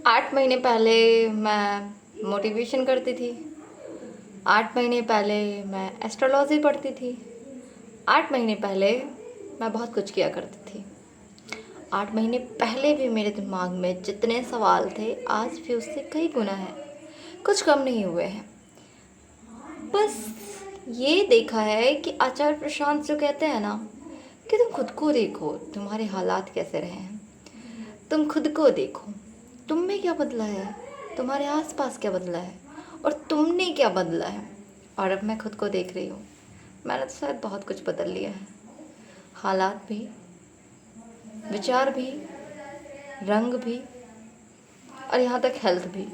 8 महीने पहले मैं मोटिवेशन करती थी। 8 महीने पहले मैं एस्ट्रोलॉजी पढ़ती थी। 8 महीने पहले मैं बहुत कुछ किया करती थी। 8 महीने पहले भी मेरे दिमाग में जितने सवाल थे आज भी उससे कई गुना है, कुछ कम नहीं हुए हैं। बस ये देखा है कि आचार्य प्रशांत जो कहते हैं ना कि तुम खुद को देखो, तुम्हारे हालात कैसे रहे हैं, तुम खुद को देखो, तुम में क्या बदला है, तुम्हारे आसपास क्या बदला है और तुमने क्या बदला है। और अब मैं खुद को देख रही हूँ, मैंने तो शायद बहुत कुछ बदल लिया है। हालात भी, विचार भी, रंग भी और यहाँ तक हेल्थ भी।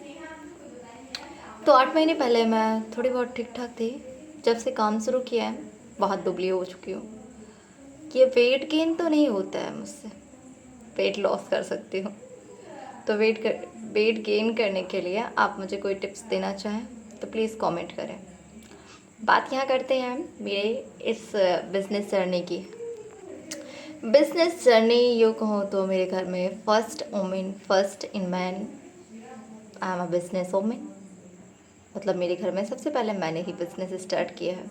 तो 8 महीने पहले मैं थोड़ी बहुत ठीक ठाक थी। जब से काम शुरू किया है बहुत दुबली हो चुकी हूँ। ये वेट गेन तो नहीं होता है मुझसे, वेट लॉस कर सकती हूँ। तो वेट गेन करने के लिए आप मुझे कोई टिप्स देना चाहें तो प्लीज़ कमेंट करें। बात यहाँ करते हैं मेरे इस बिज़नेस जर्नी की। बिज़नेस जर्नी यूँ कहूँ तो मेरे घर में first in man, I am a business women. मतलब मेरे घर में सबसे पहले मैंने ही बिज़नेस स्टार्ट किया है।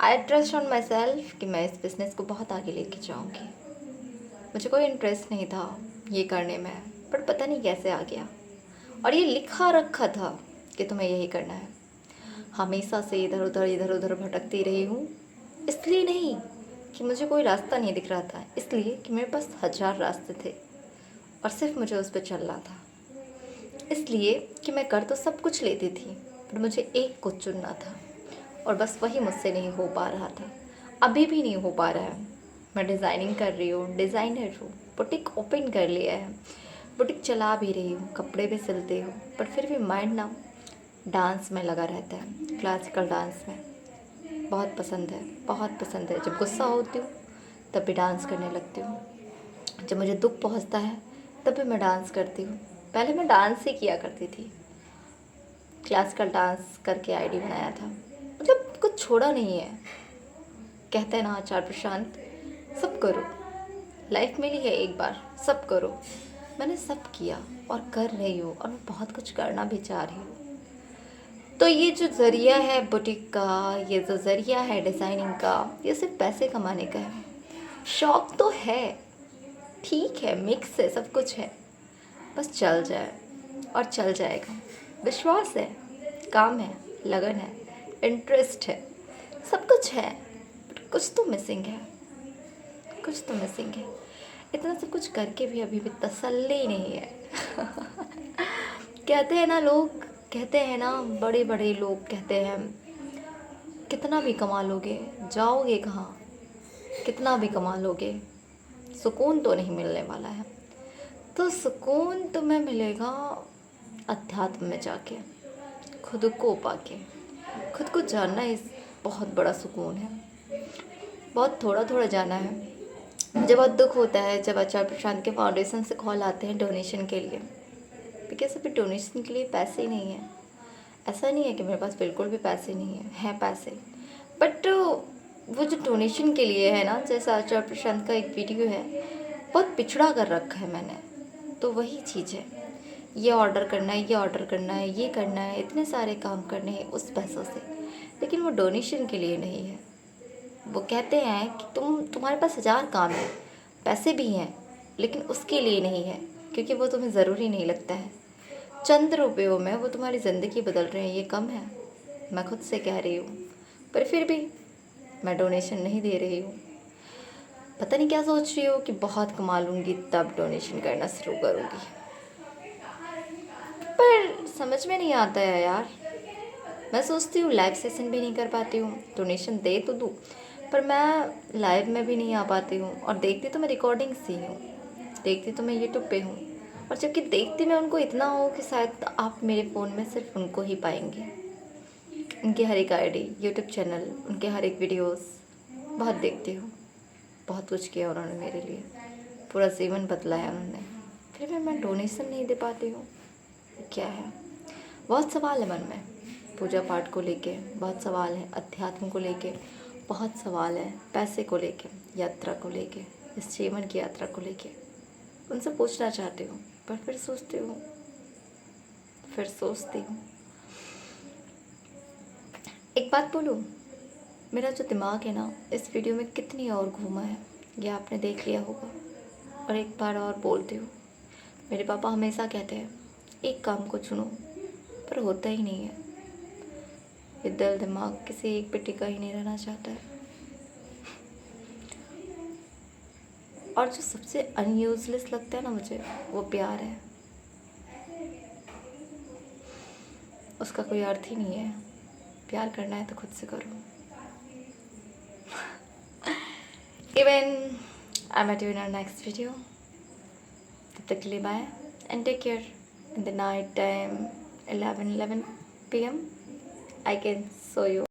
I trust on my self कि मैं इस बिज़नेस को बहुत आगे लेके जाऊँगी। मुझे कोई इंटरेस्ट नहीं था ये करने में, पर पता नहीं कैसे आ गया। और ये लिखा रखा था कि तुम्हें यही करना है। हमेशा से इधर उधर भटकती रही हूँ, इसलिए नहीं कि मुझे कोई रास्ता नहीं दिख रहा था, इसलिए कि मेरे पास 1000 रास्ते थे और सिर्फ मुझे उस पर चलना था। इसलिए कि मैं कर तो सब कुछ लेती थी, पर मुझे एक को चुनना था और बस वही मुझसे नहीं हो पा रहा था, अभी भी नहीं हो पा रहा है। मैं डिज़ाइनिंग कर रही हूँ, डिज़ाइनर हूँ, बुटीक ओपन कर लिया है, बुटीक चला भी रही हूँ, कपड़े भी सिलती हूँ, पर फिर भी माइंड ना डांस में लगा रहता है। क्लासिकल डांस में बहुत पसंद है, बहुत पसंद है। जब गुस्सा होती हूँ तब भी डांस करने लगती हूँ, जब मुझे दुख पहुँचता है तब भी मैं डांस करती हूँ। पहले मैं डांस ही किया करती थी, क्लासिकल डांस करके आईडी बनाया था, मतलब कुछ छोड़ा नहीं है। कहते हैं ना आचार्य प्रशांत, सब करो, लाइफ मिली है एक बार, सब करो। मैंने सब किया और कर रही हूँ और मैं बहुत कुछ करना भी चाह रही हूँ। तो ये जो ज़रिया है बुटीक का, ये जो ज़रिया है डिज़ाइनिंग का, ये सिर्फ पैसे कमाने का है। शौक तो है, ठीक है, मिक्स है, सब कुछ है, बस चल जाए और चल जाएगा। विश्वास है, काम है, लगन है, इंटरेस्ट है, सब कुछ है, बट कुछ तो मिसिंग है, कुछ तो मिसिंग है। इतना सब कुछ करके भी अभी भी तसल्ली नहीं है। कहते हैं ना लोग, कहते हैं ना बड़े बड़े लोग कहते हैं, कितना भी कमा लोगे जाओगे कहाँ, कितना भी कमा लोगे सुकून तो नहीं मिलने वाला है। तो सुकून तुम्हें मिलेगा अध्यात्म में जाके, खुद को पाके। खुद को जानना इस बहुत बड़ा सुकून है। बहुत थोड़ा थोड़ा जाना है। जब बहुत दुख होता है, जब आचार्य प्रशांत के फाउंडेशन से कॉल आते हैं डोनेशन के लिए, बिकॉज अभी डोनेशन के लिए पैसे ही नहीं है। ऐसा नहीं है कि मेरे पास बिल्कुल भी पैसे नहीं है पैसे, बट वो जो डोनेशन के लिए है ना, जैसे आचार्य प्रशांत का एक वीडियो है, बहुत पिछड़ा कर रखा है मैंने। तो वही चीज़ है, ये ऑर्डर करना है, ये ऑर्डर करना है, ये करना है, इतने सारे काम करने हैं उस पैसों से, लेकिन वो डोनेशन के लिए नहीं है। वो कहते हैं कि तुम्हारे पास 1000 काम है, पैसे भी हैं, लेकिन उसके लिए नहीं है, क्योंकि वो तुम्हें ज़रूरी नहीं लगता है। चंद रुपयों में वो तुम्हारी ज़िंदगी बदल रहे हैं, ये कम है, मैं खुद से कह रही हूँ। पर फिर भी मैं डोनेशन नहीं दे रही हूँ। पता नहीं क्या सोच रही हो कि बहुत कमा लूँगी तब डोनेशन करना शुरू करूँगी, पर समझ में नहीं आता है यार। मैं सोचती हूँ लाइव सेशन भी नहीं कर पाती हूँ, डोनेशन दे तो दूँ, पर मैं लाइव में भी नहीं आ पाती हूँ। और देखती तो मैं रिकॉर्डिंग्स ही हूँ, देखती तो मैं यूट्यूब पे हूँ, और जबकि देखती मैं उनको इतना हो कि शायद आप मेरे फ़ोन में सिर्फ उनको ही पाएंगे। उनकी हर एक आईडी, यूट्यूब चैनल, उनके हर एक वीडियोस बहुत देखती हूँ। बहुत कुछ किया उन्होंने मेरे लिए, पूरा जीवन बदलाया उन्होंने, फिर भी मैं डोनेशन नहीं दे पाती हूँ। क्या है, बहुत सवाल है मन में। पूजा पाठ को लेके बहुत सवाल है, अध्यात्म को लेके बहुत सवाल है, पैसे को लेके, यात्रा को लेके, इस जीवन की यात्रा को लेके। उनसे पूछना चाहती हूँ, पर फिर सोचती हूँ। एक बात बोलूँ, मेरा जो दिमाग है ना, इस वीडियो में कितनी और घूमा है ये आपने देख लिया होगा। और एक बार और बोलती हूँ, मेरे पापा हमेशा कहते हैं एक काम को चुनो, पर होता ही नहीं है। ये दिल दिमाग किसी एक पे टिका ही नहीं रहना चाहता है। और जो सबसे अनयूजलेस लगता है ना मुझे, वो प्यार है। उसका कोई अर्थ ही नहीं है। प्यार करना है तो खुद से करो। Even I met you in our next video. तब तक के लिए bye and take care. In the night time 11 PM I can show you